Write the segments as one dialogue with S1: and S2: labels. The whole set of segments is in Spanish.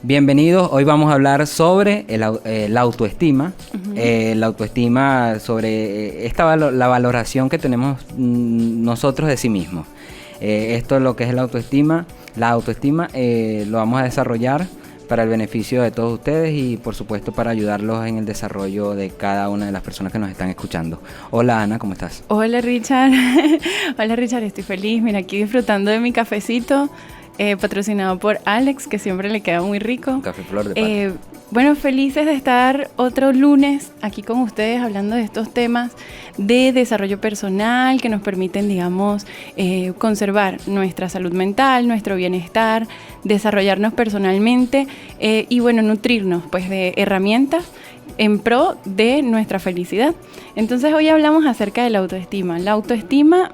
S1: Bienvenidos, hoy vamos a hablar sobre la autoestima, la autoestima sobre la valoración que tenemos nosotros de sí mismos. Esto es lo que es la autoestima lo vamos a desarrollar para el beneficio de todos ustedes y por supuesto para ayudarlos en el desarrollo de cada una de las personas que nos están escuchando. Hola Ana, ¿cómo estás?
S2: Hola Richard, hola Richard, estoy feliz, mira aquí disfrutando de mi cafecito. Patrocinado por Alex, que siempre le queda muy rico.
S1: Café Flor de Pata.
S2: Bueno, felices de estar otro lunes aquí con ustedes hablando de estos temas de desarrollo personal que nos permiten, digamos, conservar nuestra salud mental, nuestro bienestar, desarrollarnos personalmente y, bueno, nutrirnos pues de herramientas en pro de nuestra felicidad. Entonces, hoy hablamos acerca de la autoestima. La autoestima,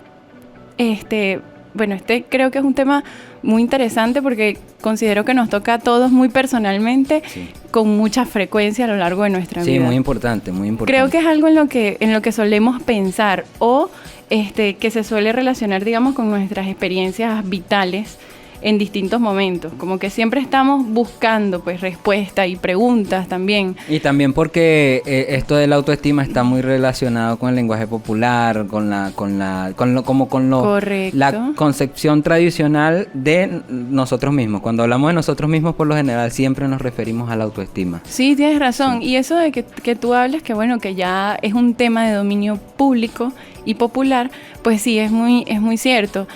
S2: creo que es un tema muy interesante porque considero que nos toca a todos muy personalmente, sí, con mucha frecuencia a lo largo de nuestra vida.
S1: Sí, muy importante, muy importante.
S2: Creo que es algo en lo que solemos pensar o que se suele relacionar, digamos, con nuestras experiencias vitales en distintos momentos, como que siempre estamos buscando pues respuestas y preguntas también.
S1: Y también porque esto de la autoestima está muy relacionado con el lenguaje popular, con la concepción tradicional de nosotros mismos. Cuando hablamos de nosotros mismos, por lo general siempre nos referimos a la autoestima.
S2: Sí, tienes razón. Sí. Y eso de que tú hables, que bueno, que ya es un tema de dominio público y popular, pues sí, es muy cierto.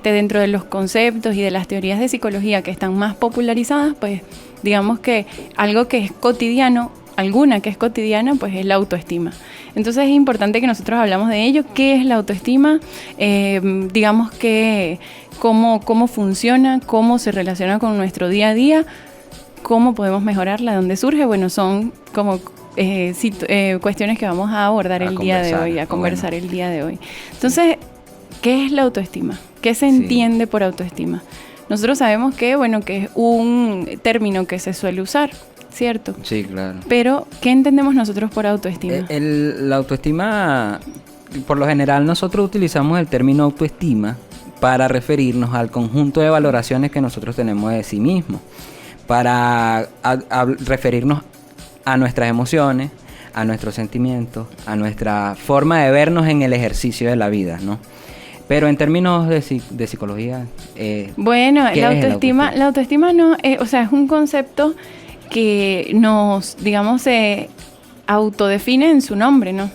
S2: Dentro de los conceptos y de las teorías de psicología que están más popularizadas, pues digamos que algo que es cotidiano, alguna que es cotidiana, pues es la autoestima. Entonces es importante que nosotros hablamos de ello. ¿Qué es la autoestima? Digamos que cómo funciona, cómo se relaciona con nuestro día a día, cómo podemos mejorarla, ¿de dónde surge? Bueno, son como cuestiones que vamos a abordar el día de hoy, a conversar el día de hoy. Entonces, ¿qué es la autoestima? ¿Qué se entiende por autoestima? Nosotros sabemos que, bueno, que es un término que se suele usar, ¿cierto?
S1: Sí, claro.
S2: Pero, ¿qué entendemos nosotros por autoestima?
S1: La autoestima, por lo general, nosotros utilizamos el término autoestima para referirnos al conjunto de valoraciones que nosotros tenemos de sí mismos, para referirnos a nuestras emociones, a nuestros sentimientos, a nuestra forma de vernos en el ejercicio de la vida, ¿no? Pero en términos de psicología,
S2: bueno, la autoestima no, es un concepto que nos, digamos, se autodefine en su nombre, ¿no?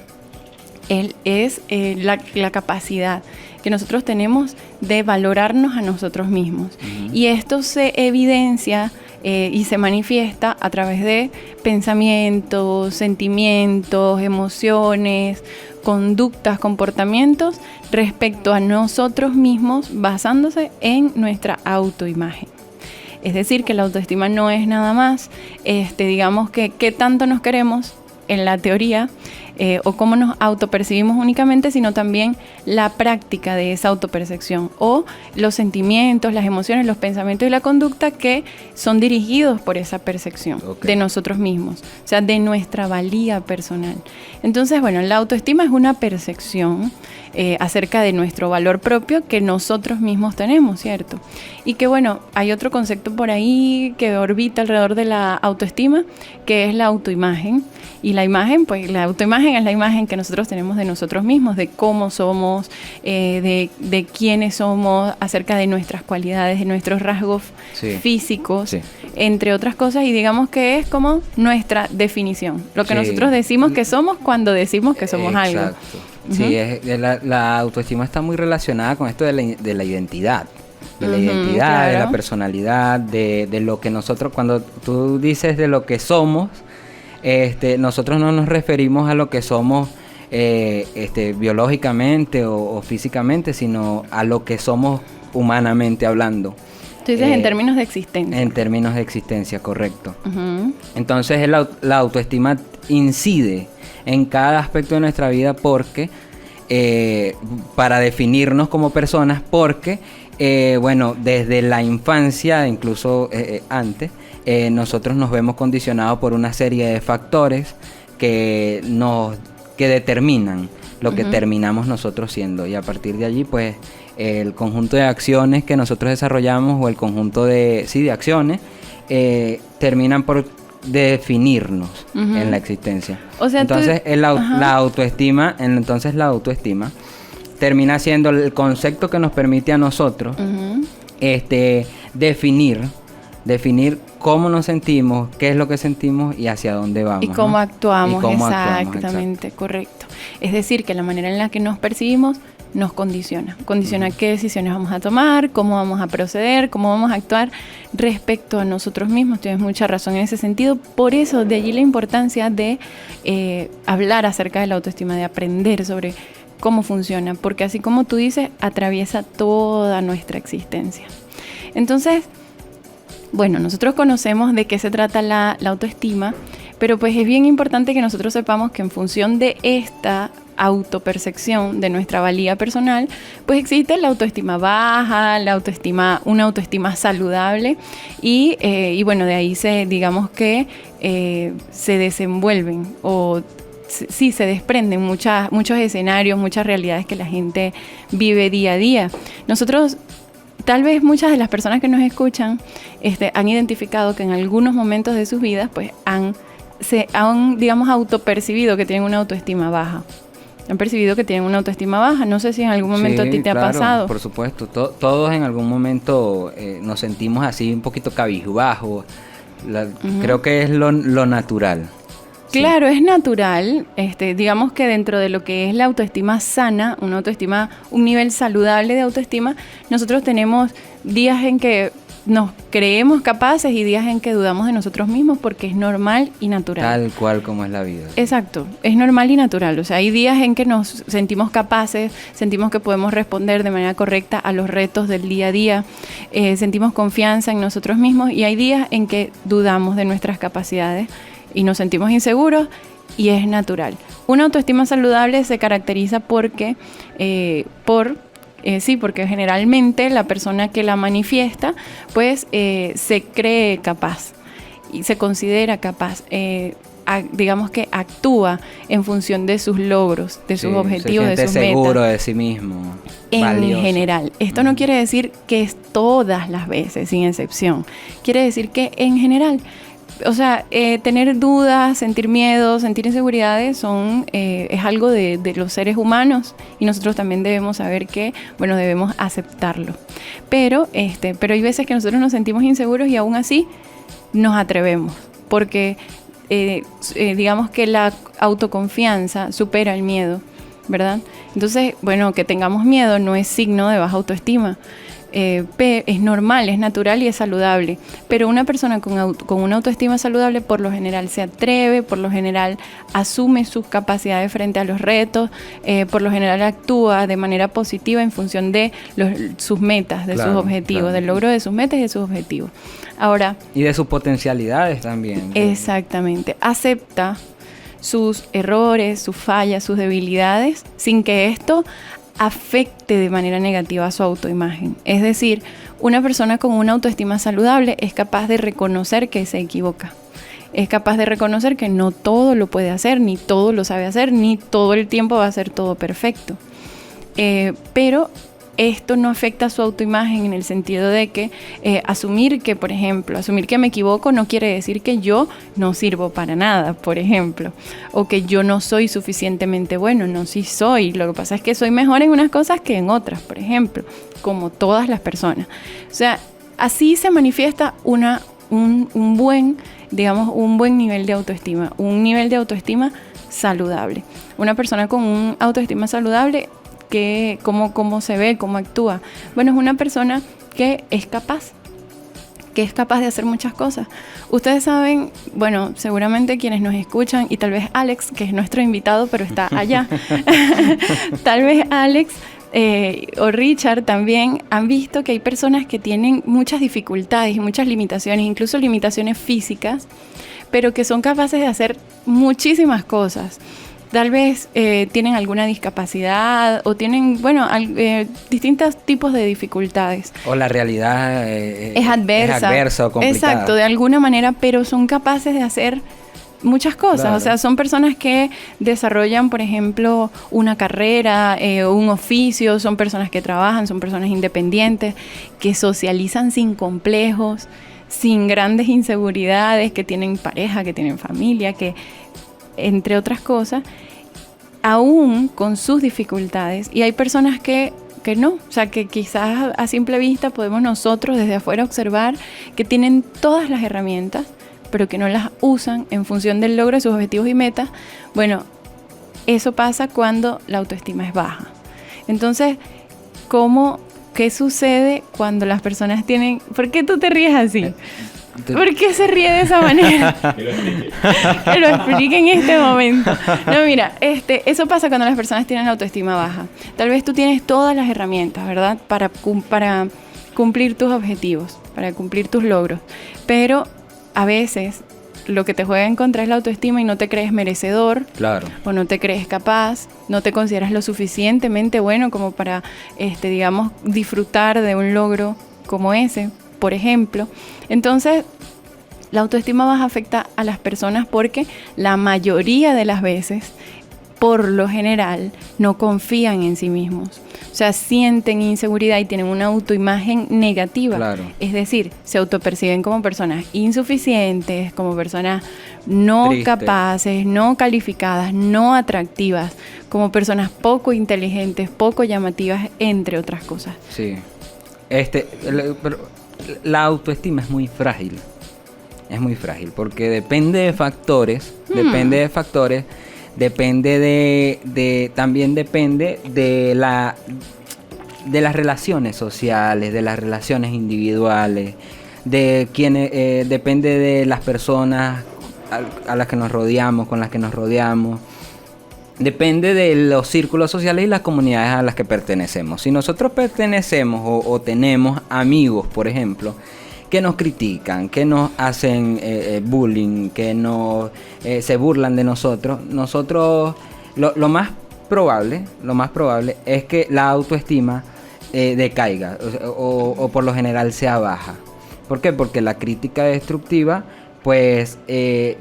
S2: Él es la capacidad que nosotros tenemos de valorarnos a nosotros mismos. Uh-huh. Y esto se evidencia y se manifiesta a través de pensamientos, sentimientos, emociones, conductas, comportamientos respecto a nosotros mismos basándose en nuestra autoimagen. Es decir, que la autoestima no es nada más, digamos que qué tanto nos queremos en la teoría o cómo nos autopercibimos únicamente, sino también la práctica de esa autopercepción o los sentimientos, las emociones, los pensamientos y la conducta que son dirigidos por esa percepción de nosotros mismos, o sea, de nuestra valía personal. Entonces, bueno, la autoestima es una percepción acerca de nuestro valor propio que nosotros mismos tenemos, ¿cierto? Y que, bueno, hay otro concepto por ahí que orbita alrededor de la autoestima, que es la autoimagen. Y la imagen, pues la autoimagen es la imagen que nosotros tenemos de nosotros mismos, de cómo somos, de quiénes somos, acerca de nuestras cualidades, de nuestros rasgos físicos, entre otras cosas, y digamos que es como nuestra definición, lo que nosotros decimos que somos cuando decimos que somos algo. Uh-huh.
S1: Sí, la autoestima está muy relacionada con esto de la identidad. De la identidad, claro, de la personalidad, de lo que nosotros, cuando tú dices de lo que somos, nosotros no nos referimos a lo que somos biológicamente o físicamente, sino a lo que somos humanamente hablando.
S2: Tú dices en términos de existencia.
S1: En términos de existencia, correcto. Uh-huh. Entonces la autoestima incide en cada aspecto de nuestra vida porque para definirnos como personas, porque desde la infancia, incluso antes, nosotros nos vemos condicionados por una serie de factores que determinan lo que terminamos nosotros siendo, y a partir de allí pues el conjunto de acciones que nosotros desarrollamos o el conjunto de acciones terminan por definirnos en la existencia. O sea, entonces la autoestima termina siendo el concepto que nos permite a nosotros definir cómo nos sentimos, qué es lo que sentimos y hacia dónde vamos.
S2: Y cómo actuamos, exactamente, correcto. Es decir, que la manera en la que nos percibimos nos condiciona qué decisiones vamos a tomar, cómo vamos a proceder, cómo vamos a actuar respecto a nosotros mismos. Tienes mucha razón en ese sentido. Por eso, de allí la importancia de hablar acerca de la autoestima, de aprender sobre cómo funciona, porque así como tú dices, atraviesa toda nuestra existencia. Entonces, bueno, nosotros conocemos de qué se trata la autoestima, pero pues es bien importante que nosotros sepamos que en función de esta autopercepción de nuestra valía personal, pues existe la autoestima baja, una autoestima saludable y bueno, de ahí se desenvuelven o sí, se desprenden muchos escenarios, muchas realidades que la gente vive día a día. Nosotros, tal vez muchas de las personas que nos escuchan han identificado que en algunos momentos de sus vidas pues se han digamos autopercibido que tienen una autoestima baja. Han percibido que tienen una autoestima baja. No sé si en algún momento a ti te ha pasado.
S1: Por supuesto. Todos en algún momento nos sentimos así un poquito cabizbajos. Creo que es lo natural.
S2: Claro, es natural. Digamos que dentro de lo que es la autoestima sana, un nivel saludable de autoestima, nosotros tenemos días en que nos creemos capaces y días en que dudamos de nosotros mismos, porque es normal y natural.
S1: Tal cual como es la vida.
S2: Exacto, es normal y natural. O sea, hay días en que nos sentimos capaces, sentimos que podemos responder de manera correcta a los retos del día a día, sentimos confianza en nosotros mismos, y hay días en que dudamos de nuestras capacidades y nos sentimos inseguros, y es natural. Una autoestima saludable se caracteriza porque generalmente la persona que la manifiesta pues se cree capaz y se considera capaz, digamos que actúa en función de sus logros, de sus objetivos, de sus metas. Se siente
S1: seguro de sí mismo.
S2: En
S1: valioso.
S2: General. Esto no quiere decir que es todas las veces, sin excepción. Quiere decir que en general, o sea, tener dudas, sentir miedo, sentir inseguridades es algo de los seres humanos, y nosotros también debemos saber que, bueno, debemos aceptarlo. Pero hay veces que nosotros nos sentimos inseguros y aún así nos atrevemos, porque digamos que la autoconfianza supera el miedo, ¿verdad? Entonces, bueno, que tengamos miedo no es signo de baja autoestima. Es normal, es natural y es saludable, pero una persona con una autoestima saludable por lo general se atreve, por lo general asume sus capacidades frente a los retos, por lo general actúa de manera positiva en función de sus metas, de sus objetivos, del logro de sus metas y de sus objetivos. Ahora,
S1: y de sus potencialidades también.
S2: Exactamente, acepta sus errores, sus fallas, sus debilidades, sin que esto afecte de manera negativa a su autoimagen. Es decir, una persona con una autoestima saludable es capaz de reconocer que se equivoca. Es capaz de reconocer que no todo lo puede hacer, ni todo lo sabe hacer, ni todo el tiempo va a ser todo perfecto. Pero esto no afecta a su autoimagen en el sentido de que asumir que me equivoco no quiere decir que yo no sirvo para nada, por ejemplo, o que yo no soy suficientemente bueno. No, sí soy. Lo que pasa es que soy mejor en unas cosas que en otras, por ejemplo, como todas las personas. O sea, así se manifiesta un buen nivel de autoestima, un nivel de autoestima saludable. Una persona con un autoestima saludable, ¿cómo se ve, cómo actúa? Bueno, es una persona que es capaz de hacer muchas cosas. Ustedes saben, bueno, seguramente quienes nos escuchan, y tal vez Alex, que es nuestro invitado, pero está allá, tal vez Alex o Richard también han visto que hay personas que tienen muchas dificultades y muchas limitaciones, incluso limitaciones físicas, pero que son capaces de hacer muchísimas cosas. Tal vez tienen alguna discapacidad o tienen, distintos tipos de dificultades.
S1: O la realidad
S2: es adversa
S1: o complicada.
S2: Exacto, de alguna manera, pero son capaces de hacer muchas cosas. Claro. O sea, son personas que desarrollan, por ejemplo, una carrera, un oficio, son personas que trabajan, son personas independientes, que socializan sin complejos, sin grandes inseguridades, que tienen pareja, que tienen familia, que entre otras cosas, aún con sus dificultades. Y hay personas que no, o sea, que quizás a simple vista podemos nosotros desde afuera observar que tienen todas las herramientas, pero que no las usan en función del logro de sus objetivos y metas. Bueno, eso pasa cuando la autoestima es baja. Entonces, ¿qué sucede cuando las personas tienen... ¿Por qué tú te ríes así? ¿Por qué se ríe de esa manera? Que lo explique en este momento. No, mira, eso pasa cuando las personas tienen la autoestima baja. Tal vez tú tienes todas las herramientas, ¿verdad? Para cumplir tus objetivos, para cumplir tus logros. Pero a veces lo que te juega en contra es la autoestima y no te crees merecedor.
S1: Claro.
S2: O no te crees capaz, no te consideras lo suficientemente bueno como para, digamos, disfrutar de un logro como ese, por ejemplo. Entonces, la autoestima baja afecta a las personas porque la mayoría de las veces, por lo general, no confían en sí mismos. O sea, sienten inseguridad y tienen una autoimagen negativa.
S1: Claro.
S2: Es decir, se autoperciben como personas insuficientes, como personas no capaces, no calificadas, no atractivas, como personas poco inteligentes, poco llamativas, entre otras cosas.
S1: Sí. Pero la autoestima es muy frágil. Es muy frágil porque depende de factores, también depende de las relaciones sociales, de las relaciones individuales, de quienes, depende de las personas a las que nos rodeamos, con las que nos rodeamos. Depende de los círculos sociales y las comunidades a las que pertenecemos. Si nosotros pertenecemos o tenemos amigos, por ejemplo, que nos critican, que nos hacen bullying, que se burlan de nosotros, lo más probable es que la autoestima decaiga o por lo general sea baja. ¿Por qué? Porque la crítica destructiva pues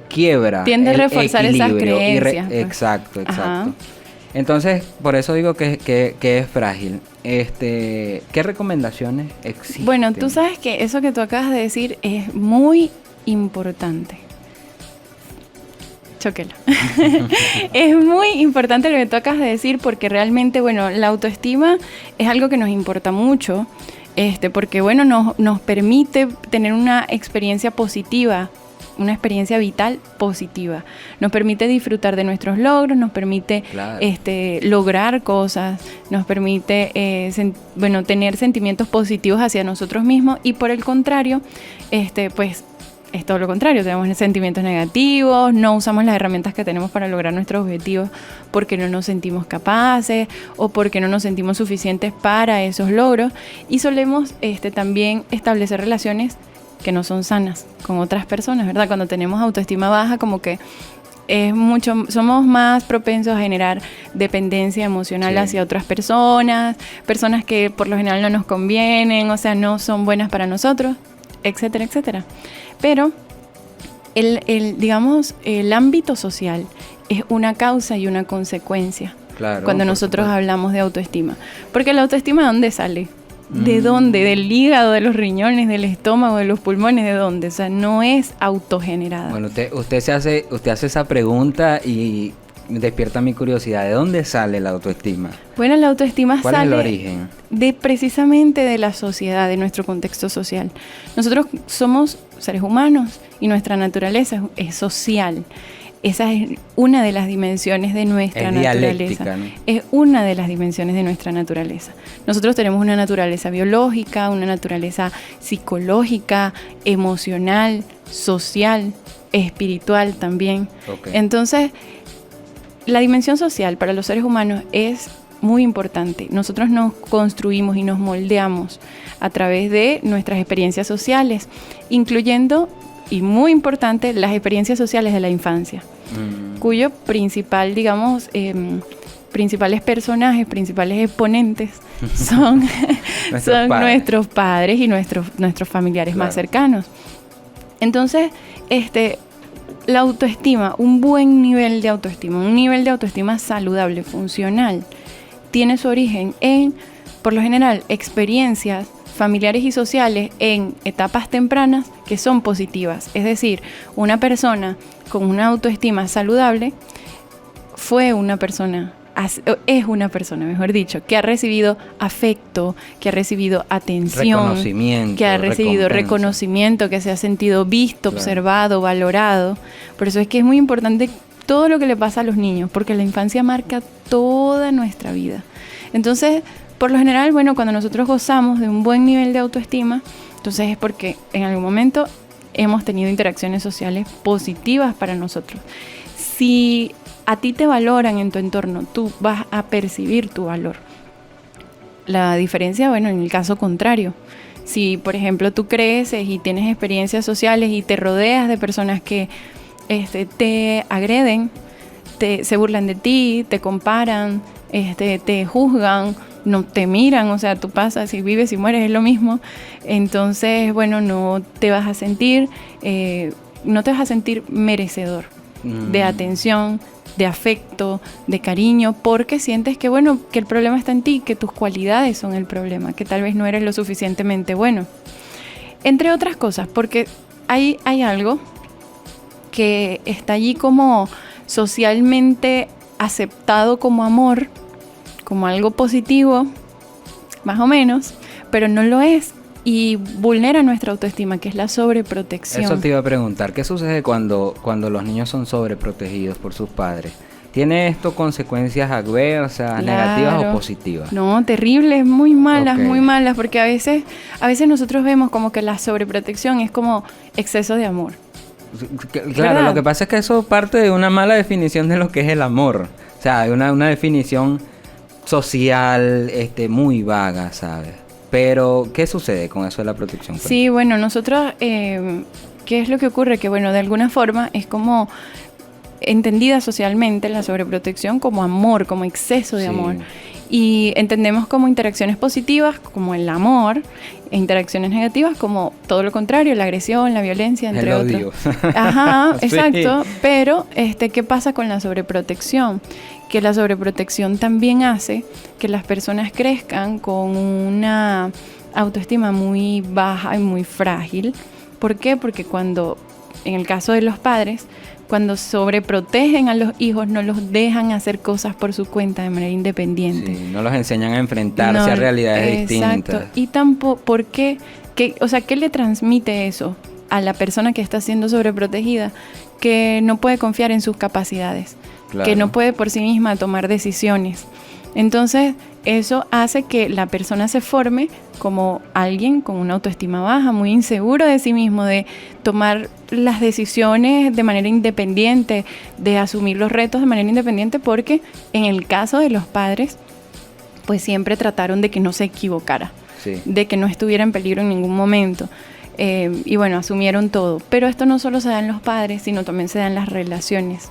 S1: quiebra,
S2: tiende a reforzar esas creencias.
S1: Exacto. Ajá. Entonces, por eso digo que es frágil. ¿Qué recomendaciones existen?
S2: Bueno, tú sabes que eso que tú acabas de decir es muy importante. Chóquelo. Es muy importante lo que tú acabas de decir porque realmente, bueno, la autoestima es algo que nos importa mucho, porque, bueno, nos permite tener una experiencia positiva, una experiencia vital positiva. Nos permite disfrutar de nuestros logros, nos permite lograr cosas, nos permite tener sentimientos positivos hacia nosotros mismos y por el contrario, pues es todo lo contrario, tenemos sentimientos negativos, no usamos las herramientas que tenemos para lograr nuestros objetivos porque no nos sentimos capaces o porque no nos sentimos suficientes para esos logros y solemos también establecer relaciones que no son sanas con otras personas, ¿verdad? Cuando tenemos autoestima baja, como que somos más propensos a generar dependencia emocional hacia otras personas que por lo general no nos convienen, o sea, no son buenas para nosotros, etcétera, etcétera. Pero el ámbito social es una causa y una consecuencia cuando nosotros hablamos de autoestima. Porque la autoestima, ¿de dónde sale? ¿De dónde? ¿Del hígado, de los riñones, del estómago, de los pulmones? ¿De dónde? O sea, no es autogenerada.
S1: Bueno, usted hace esa pregunta y despierta mi curiosidad. ¿De dónde sale la autoestima?
S2: Bueno, la autoestima
S1: ¿Cuál
S2: sale
S1: es el origen?
S2: precisamente de la sociedad, de nuestro contexto social. Nosotros somos seres humanos y nuestra naturaleza es social. Esa es una de las dimensiones de nuestra naturaleza. ¿No? Es una de las dimensiones de nuestra naturaleza. Nosotros tenemos una naturaleza biológica, una naturaleza psicológica, emocional, social, espiritual también. Okay. Entonces, la dimensión social para los seres humanos es muy importante. Nosotros nos construimos y nos moldeamos a través de nuestras experiencias sociales, incluyendo, y muy importante, las experiencias sociales de la infancia, cuyo principal, principales personajes, principales exponentes son nuestros padres y nuestros familiares más cercanos. Entonces, la autoestima, un buen nivel de autoestima, un nivel de autoestima saludable, funcional, tiene su origen en, por lo general, experiencias familiares y sociales en etapas tempranas que son positivas. Es decir, una persona con una autoestima saludable es una persona, mejor dicho, que ha recibido afecto, que ha recibido atención, que ha recibido reconocimiento, que se ha sentido visto, observado, valorado. Por eso es que es muy importante todo lo que le pasa a los niños, porque la infancia marca toda nuestra vida. Entonces, por lo general, bueno, cuando nosotros gozamos de un buen nivel de autoestima, entonces es porque en algún momento hemos tenido interacciones sociales positivas para nosotros. Si a ti te valoran en tu entorno, tú vas a percibir tu valor. La diferencia, bueno, en el caso contrario, si por ejemplo tú creces y tienes experiencias sociales y te rodeas de personas que te agreden, se burlan de ti, te comparan, te juzgan, no te miran, o sea, tú pasas y vives y mueres, es lo mismo. Entonces, bueno, no te vas a sentir merecedor de atención, de afecto, de cariño, porque sientes que, bueno, que el problema está en ti, que tus cualidades son el problema, que tal vez no eres lo suficientemente bueno. Entre otras cosas, porque hay algo que está allí como socialmente aceptado como amor, como algo positivo, más o menos, pero no lo es y vulnera nuestra autoestima, que es la sobreprotección.
S1: Eso te iba a preguntar, ¿qué sucede cuando los niños son sobreprotegidos por sus padres? ¿Tiene esto consecuencias adversas, negativas o positivas? No,
S2: terribles, muy malas, porque a veces nosotros vemos como que la sobreprotección es como exceso de amor.
S1: Claro,
S2: ¿verdad?
S1: Lo que pasa es que eso parte de una mala definición de lo que es el amor. O sea, hay una definición social muy vaga, ¿sabes? Pero, ¿qué sucede con eso de la protección?
S2: Sí, bueno, nosotros, ¿qué es lo que ocurre? Que, bueno, de alguna forma es como entendida socialmente la sobreprotección como amor, como exceso de amor. Y entendemos como interacciones positivas, como el amor, e interacciones negativas como todo lo contrario, la agresión, la violencia, entre otros. Ajá, sí. Exacto. Pero, ¿qué pasa con la sobreprotección? Que la sobreprotección también hace que las personas crezcan con una autoestima muy baja y muy frágil. ¿Por qué? Porque en el caso de los padres, cuando sobreprotegen a los hijos, no los dejan hacer cosas por su cuenta de manera independiente. Sí,
S1: no los enseñan a enfrentarse a realidades distintas. Exacto.
S2: Y tampoco, ¿por qué? ¿Qué le transmite eso a la persona que está siendo sobreprotegida? Que no puede confiar en sus capacidades, claro, que no puede por sí misma tomar decisiones. Entonces, eso hace que la persona se forme como alguien con una autoestima baja, muy inseguro de sí mismo, de tomar las decisiones de manera independiente, de asumir los retos de manera independiente, porque en el caso de los padres, pues siempre trataron de que no se equivocara, sí, de que no estuviera en peligro en ningún momento. Y bueno, asumieron todo. Pero esto no solo se da en los padres, sino también se da en las relaciones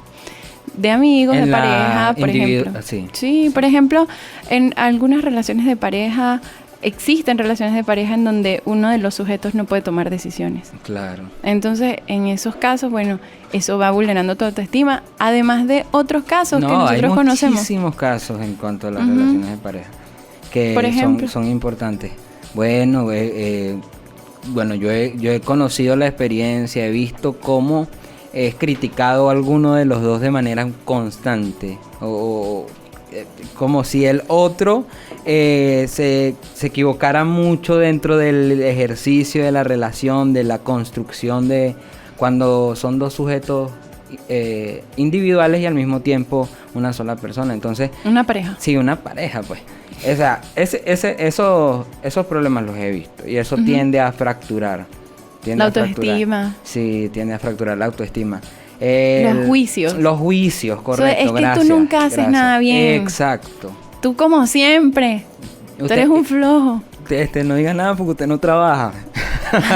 S2: de amigos, de pareja, por ejemplo. Sí, por ejemplo, en algunas relaciones de pareja, existen relaciones de pareja en donde uno de los sujetos no puede tomar decisiones.
S1: Claro.
S2: Entonces, en esos casos, bueno, eso va vulnerando tu autoestima, además de otros casos que nosotros conocemos.
S1: Hay muchísimos casos en cuanto a las relaciones de pareja que por ejemplo, son importantes. Bueno, yo he conocido la experiencia, he visto cómo es criticado a alguno de los dos de manera constante, o como si el otro se equivocara mucho dentro del ejercicio de la relación, de la construcción de cuando son dos sujetos individuales y al mismo tiempo una sola persona. Entonces,
S2: una pareja.
S1: Sí, una pareja, pues. O sea, esos problemas los he visto y eso tiende a fracturar.
S2: La autoestima.
S1: Sí, tiende a fracturar la autoestima.
S2: Los juicios.
S1: Los juicios, correcto.
S2: Es que tú nunca haces nada bien.
S1: Exacto.
S2: Tú como siempre. Tú eres un flojo.
S1: No digas nada porque usted no trabaja.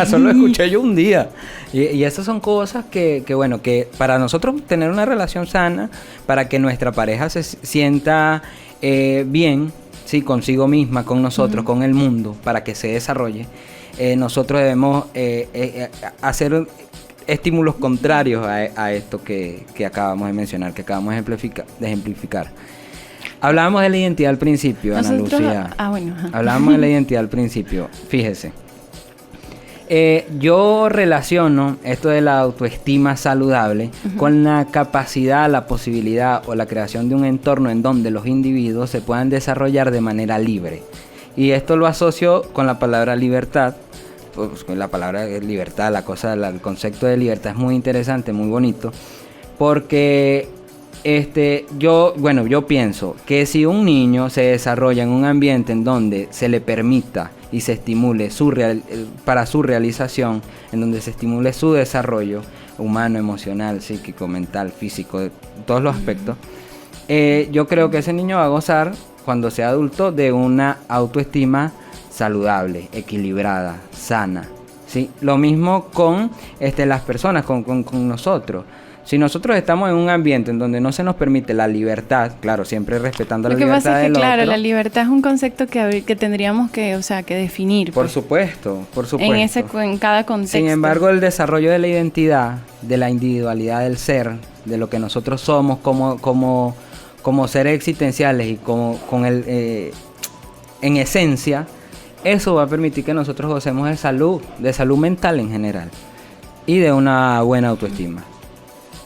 S1: Solo escuché yo un día. Y esas son cosas que para nosotros tener una relación sana, para que nuestra pareja se sienta bien, sí, consigo misma, con nosotros, con el mundo, para que se desarrolle, nosotros debemos hacer estímulos contrarios a esto que acabamos de mencionar, que acabamos de ejemplificar. Hablábamos de la identidad al principio, Ana Lucía.
S2: Bueno.
S1: Hablábamos de la identidad al principio. Fíjese. Yo relaciono esto de la autoestima saludable con la capacidad, la posibilidad o la creación de un entorno en donde los individuos se puedan desarrollar de manera libre. Y esto lo asocio con la palabra libertad. Pues con la palabra libertad, el concepto de libertad es muy interesante, muy bonito. Porque yo pienso que si un niño se desarrolla en un ambiente en donde se le permita y se estimule para su realización, en donde se estimule su desarrollo humano, emocional, psíquico, mental, físico, de todos los aspectos, yo creo que ese niño va a gozar, cuando sea adulto, de una autoestima saludable, equilibrada, sana, ¿sí? Lo mismo con las personas, con nosotros. Si nosotros estamos en un ambiente en donde no se nos permite la libertad, claro, siempre respetando la libertad del otro. Lo que pasa es que,
S2: claro, la libertad es un concepto que tendríamos que definir.
S1: Por supuesto.
S2: En cada contexto.
S1: Sin embargo, el desarrollo de la identidad, de la individualidad del ser, de lo que nosotros somos como seres existenciales y en esencia, eso va a permitir que nosotros gocemos de salud mental en general y de una buena autoestima.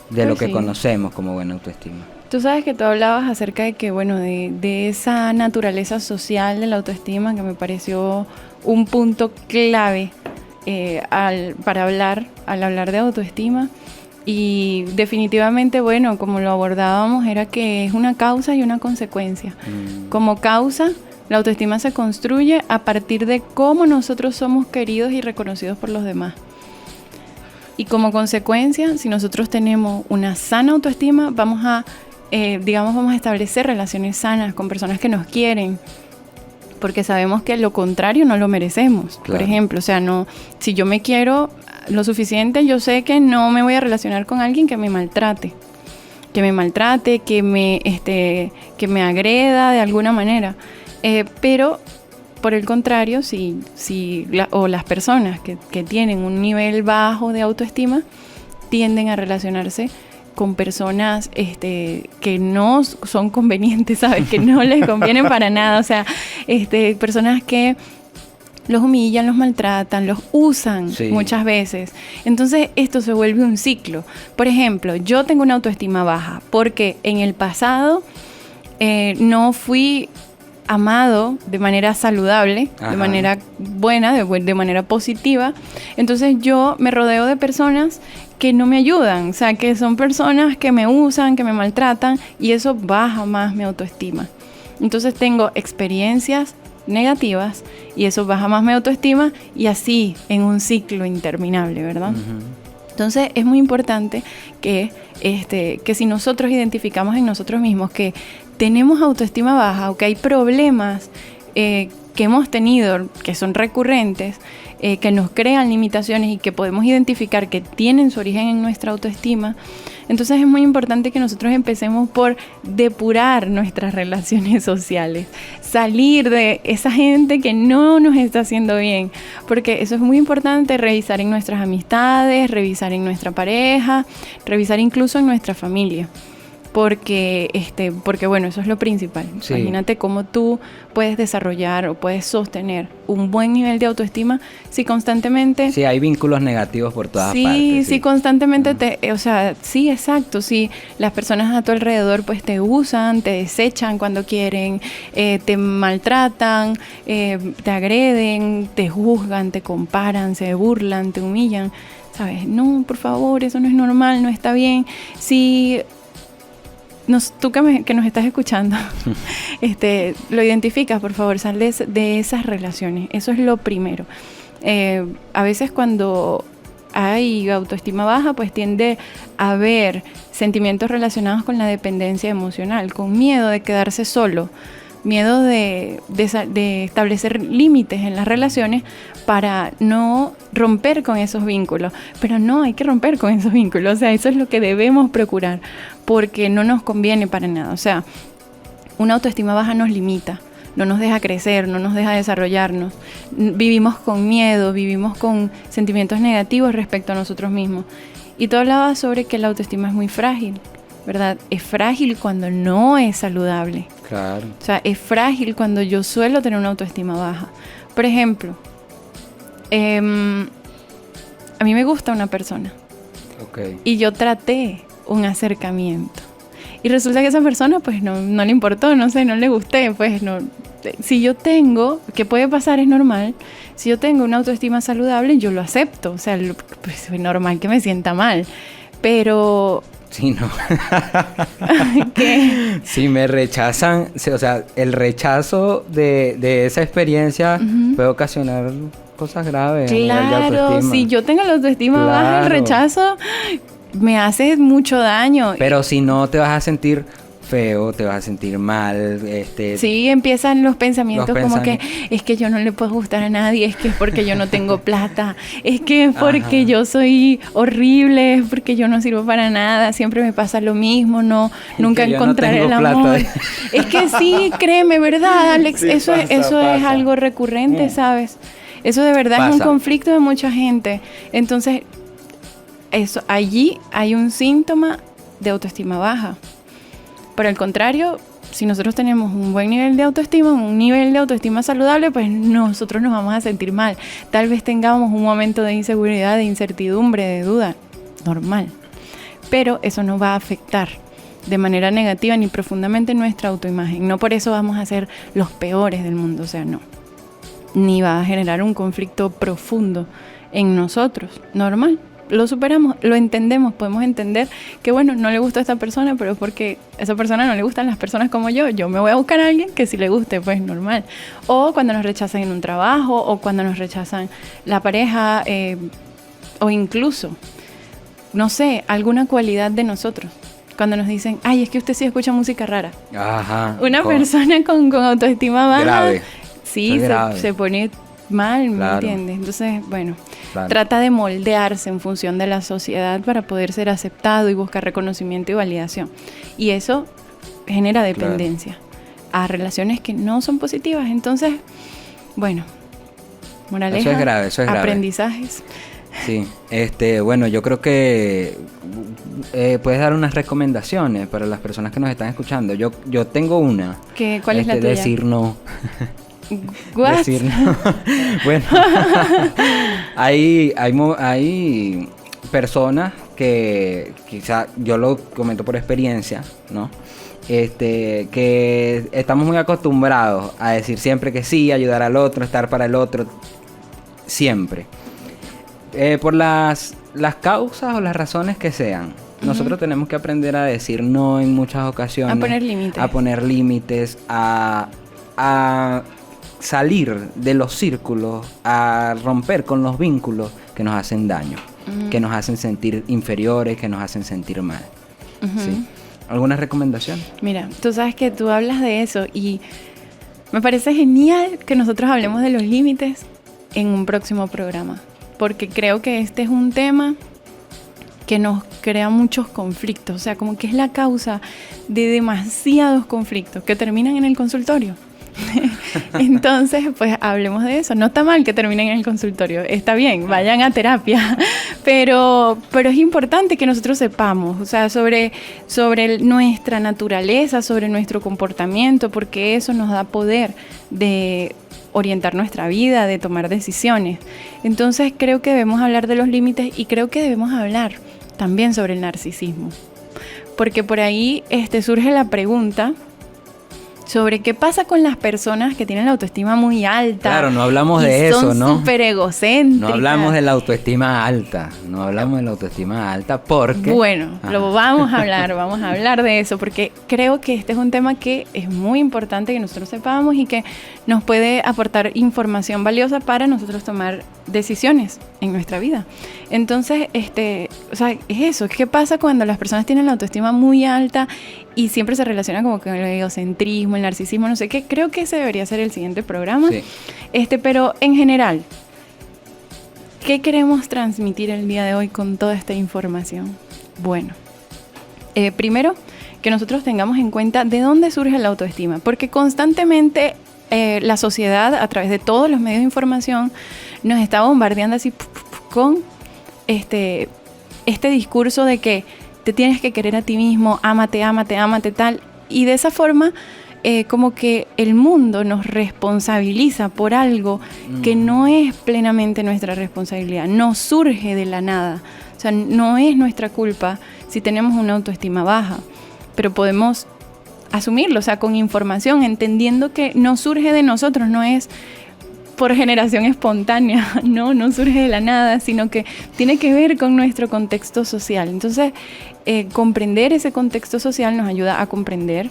S1: De lo que conocemos como buena autoestima.
S2: Tú sabes que tú hablabas acerca de que, de esa naturaleza social de la autoestima, que me pareció un punto clave al hablar de autoestima. Y definitivamente, como lo abordábamos, era que es una causa y una consecuencia. Como causa, la autoestima se construye a partir de cómo nosotros somos queridos y reconocidos por los demás. Y como consecuencia, si nosotros tenemos una sana autoestima, vamos a establecer relaciones sanas con personas que nos quieren, porque sabemos que lo contrario no lo merecemos. Claro. Por ejemplo, si yo me quiero lo suficiente, yo sé que no me voy a relacionar con alguien que me maltrate, que me agreda de alguna manera. Pero por el contrario, las personas que tienen un nivel bajo de autoestima tienden a relacionarse con personas que no son convenientes, ¿sabes? Que no les convienen para nada. Personas que los humillan, los maltratan, los usan muchas veces. Entonces esto se vuelve un ciclo. Por ejemplo, yo tengo una autoestima baja porque en el pasado no fui amado de manera saludable, de manera buena, de manera positiva. Entonces yo me rodeo de personas que no me ayudan, que son personas que me usan, que me maltratan, y eso baja más mi autoestima. Entonces tengo experiencias negativas y eso baja más mi autoestima, y así en un ciclo interminable, ¿verdad? Entonces es muy importante que si nosotros identificamos en nosotros mismos que tenemos autoestima baja o que hay problemas que hemos tenido, que son recurrentes, que nos crean limitaciones y que podemos identificar que tienen su origen en nuestra autoestima, entonces es muy importante que nosotros empecemos por depurar nuestras relaciones sociales, salir de esa gente que no nos está haciendo bien, porque eso es muy importante, revisar en nuestras amistades, revisar en nuestra pareja, revisar incluso en nuestra familia. Porque eso es lo principal. Sí. Imagínate cómo tú puedes desarrollar o puedes sostener un buen nivel de autoestima si constantemente...
S1: Sí, hay vínculos negativos por todas partes.
S2: Sí, constantemente sí, exacto. Si las personas a tu alrededor pues te usan, te desechan cuando quieren, te maltratan, te agreden, te juzgan, te comparan, se burlan, te humillan, ¿sabes? No, por favor, eso no es normal, no está bien. Si... tú que nos estás escuchando, lo identificas, por favor, sal de esas relaciones. Eso es lo primero. A veces cuando hay autoestima baja, pues tiende a haber sentimientos relacionados con la dependencia emocional, con miedo de quedarse solo, miedo de establecer límites en las relaciones para no romper con esos vínculos. Pero no hay que romper con esos vínculos, eso es lo que debemos procurar, porque no nos conviene para nada. Una autoestima baja nos limita, no nos deja crecer, no nos deja desarrollarnos. Vivimos con miedo, vivimos con sentimientos negativos respecto a nosotros mismos. Y tú hablabas sobre que la autoestima es muy frágil, ¿verdad? Es frágil cuando no es saludable.
S1: Claro.
S2: O sea, es frágil cuando yo suelo tener una autoestima baja. Por ejemplo, a mí me gusta una persona.
S1: Okay.
S2: Y yo traté un acercamiento. Y resulta que esa persona, pues, no le importó, no sé, no le gusté, pues, no. Si yo tengo, que puede pasar, es normal, si yo tengo una autoestima saludable, yo lo acepto. O sea, pues, es normal que me sienta mal. Pero...
S1: Sí, no.
S2: ¿Qué?
S1: Si me rechazan, o sea, el rechazo de esa experiencia puede ocasionar cosas graves.
S2: Claro, si yo tengo la autoestima baja, el rechazo me hace mucho daño.
S1: Pero si no, te vas a sentir feo, te vas a sentir mal.
S2: Sí, empiezan los pensamientos como que es que yo no le puedo gustar a nadie, es que es porque yo no tengo plata, es que es porque yo soy horrible, es porque yo no sirvo para nada, siempre me pasa lo mismo, nunca encontraré el amor. Es que sí, créeme, ¿verdad, Alex? Sí, eso es algo recurrente, ¿sabes? Eso de verdad es un conflicto de mucha gente. Entonces, allí hay un síntoma de autoestima baja. Por el contrario, si nosotros tenemos un buen nivel de autoestima, un nivel de autoestima saludable, pues nosotros nos vamos a sentir mal. Tal vez tengamos un momento de inseguridad, de incertidumbre, de duda, normal. Pero eso no va a afectar de manera negativa ni profundamente nuestra autoimagen. No por eso vamos a ser los peores del mundo, o sea, no. Ni va a generar un conflicto profundo en nosotros, normal. Lo superamos, lo entendemos, podemos entender que bueno, no le gusta a esta persona, pero es porque a esa persona no le gustan las personas como yo me voy a buscar a alguien que sí le guste, pues normal. O cuando nos rechazan en un trabajo, o cuando nos rechazan la pareja, o incluso, no sé, alguna cualidad de nosotros. Cuando nos dicen, ay, es que usted sí escucha música rara.
S1: Ajá.
S2: Una persona con autoestima baja,
S1: grave.
S2: Sí, se pone mal, ¿me entiendes? Entonces, bueno, trata de moldearse en función de la sociedad para poder ser aceptado y buscar reconocimiento y validación. Y eso genera dependencia a relaciones que no son positivas. Entonces, bueno, moraleja,
S1: eso es grave.
S2: Aprendizajes.
S1: Sí, bueno, yo creo que puedes dar unas recomendaciones para las personas que nos están escuchando. Yo tengo una.
S2: ¿Cuál es la tuya?
S1: Decir no.
S2: What?
S1: Decir no. Bueno, hay personas que quizá yo lo comento por experiencia, ¿no? Que estamos muy acostumbrados a decir siempre que sí, ayudar al otro, estar para el otro, siempre. Por las causas o las razones que sean, nosotros tenemos que aprender a decir no en muchas ocasiones. A poner límites, a salir de los círculos, a romper con los vínculos que nos hacen daño, que nos hacen sentir inferiores, que nos hacen sentir mal. ¿Sí? ¿Alguna recomendación?
S2: Mira, tú sabes que tú hablas de eso y me parece genial que nosotros hablemos de los límites en un próximo programa, porque creo que este es un tema que nos crea muchos conflictos, o sea, como que es la causa de demasiados conflictos que terminan en el consultorio. Entonces, pues hablemos de eso. No está mal que terminen en el consultorio, está bien, vayan a terapia, pero es importante que nosotros sepamos, o sea, sobre nuestra naturaleza, sobre nuestro comportamiento, porque eso nos da poder de orientar nuestra vida, de tomar decisiones. Entonces creo que debemos hablar de los límites y creo que debemos hablar también sobre el narcisismo, porque por ahí surge la pregunta sobre qué pasa con las personas que tienen la autoestima muy alta.
S1: Claro, no hablamos de eso, ¿no?
S2: Son súper egocéntricas.
S1: No hablamos de la autoestima alta. No hablamos de la autoestima alta porque...
S2: Bueno, lo vamos a hablar de eso, porque creo que este es un tema que es muy importante que nosotros sepamos y que nos puede aportar información valiosa para nosotros tomar decisiones en nuestra vida. Entonces, o sea, es eso. ¿Qué pasa cuando las personas tienen la autoestima muy alta y siempre se relaciona como con el egocentrismo, el narcisismo, no sé qué? Creo que ese debería ser el siguiente programa. Sí. Pero en general, ¿qué queremos transmitir el día de hoy con toda esta información? Bueno, primero, que nosotros tengamos en cuenta de dónde surge la autoestima, porque constantemente la sociedad, a través de todos los medios de información, nos está bombardeando así con este discurso de que te tienes que querer a ti mismo, ámate, tal, y de esa forma como que el mundo nos responsabiliza por algo que no es plenamente nuestra responsabilidad, no surge de la nada. O sea, no es nuestra culpa si tenemos una autoestima baja, pero podemos asumirlo, o sea, con información, entendiendo que no surge de nosotros, no es por generación espontánea, no surge de la nada, sino que tiene que ver con nuestro contexto social. Entonces, comprender ese contexto social nos ayuda a comprender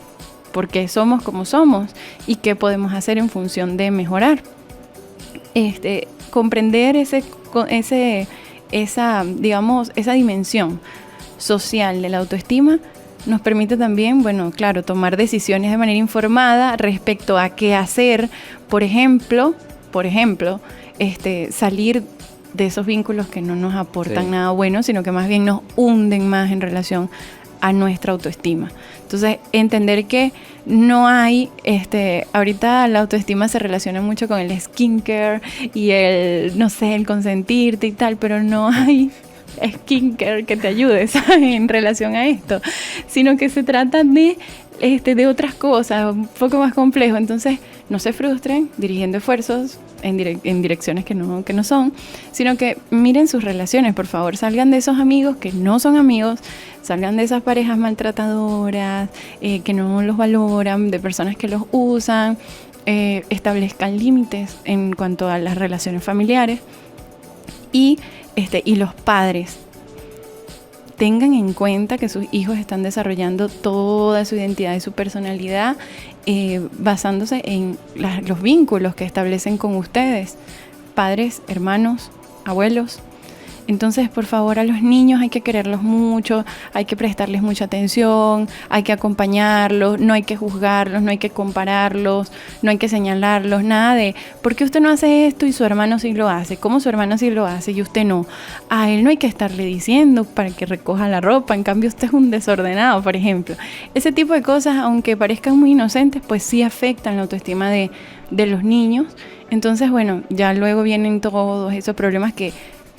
S2: por qué somos como somos y qué podemos hacer en función de mejorar. Comprender esa dimensión social de la autoestima nos permite también, bueno, claro, tomar decisiones de manera informada respecto a qué hacer. Por ejemplo, salir de esos vínculos que no nos aportan nada bueno, sino que más bien nos hunden más en relación a nuestra autoestima. Entonces, entender que no hay, ahorita la autoestima se relaciona mucho con el skincare y el consentirte y tal, pero no hay skincare que te ayude, ¿sabes? En relación a esto, sino que se trata de otras cosas, un poco más complejo. Entonces, no se frustren dirigiendo esfuerzos en direcciones que no son, sino que miren sus relaciones, por favor. Salgan de esos amigos que no son amigos, salgan de esas parejas maltratadoras, que no los valoran, de personas que los usan, establezcan límites en cuanto a las relaciones familiares y los padres. Tengan en cuenta que sus hijos están desarrollando toda su identidad y su personalidad basándose en los vínculos que establecen con ustedes, padres, hermanos, abuelos. Entonces, por favor, a los niños hay que quererlos mucho, hay que prestarles mucha atención, hay que acompañarlos, no hay que juzgarlos, no hay que compararlos, no hay que señalarlos, nada de ¿por qué usted no hace esto y su hermano sí lo hace? ¿Cómo su hermano sí lo hace y usted no? A él no hay que estarle diciendo para que recoja la ropa, en cambio usted es un desordenado, por ejemplo. Ese tipo de cosas, aunque parezcan muy inocentes, pues sí afectan la autoestima de los niños. Entonces, bueno, ya luego vienen todos esos problemas que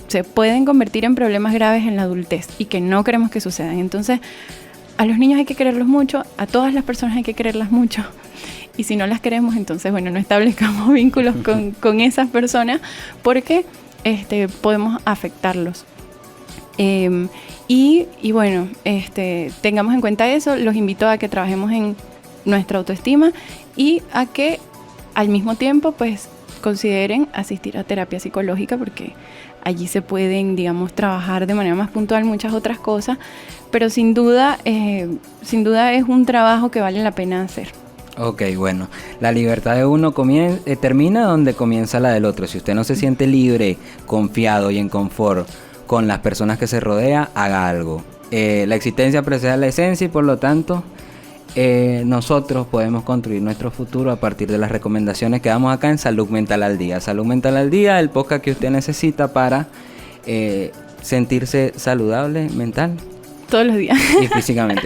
S2: se pueden convertir en problemas graves en la adultez y que no queremos que sucedan. Entonces, a los niños hay que quererlos mucho, a todas las personas hay que quererlas mucho. Y si no las queremos, entonces, bueno, no establezcamos vínculos con esas personas porque podemos afectarlos. Y bueno, tengamos en cuenta eso. Los invito a que trabajemos en nuestra autoestima y a que al mismo tiempo, pues, consideren asistir a terapia psicológica porque allí se pueden, digamos, trabajar de manera más puntual muchas otras cosas, pero sin duda es un trabajo que vale la pena hacer.
S1: Ok, bueno, la libertad de uno termina donde comienza la del otro. Si usted no se siente libre, confiado y en confort con las personas que se rodea, haga algo. La existencia precede la esencia y por lo tanto nosotros podemos construir nuestro futuro a partir de las recomendaciones que damos acá en Salud Mental al Día. Salud Mental al Día, el podcast que usted necesita para sentirse saludable mental
S2: todos los días
S1: y físicamente.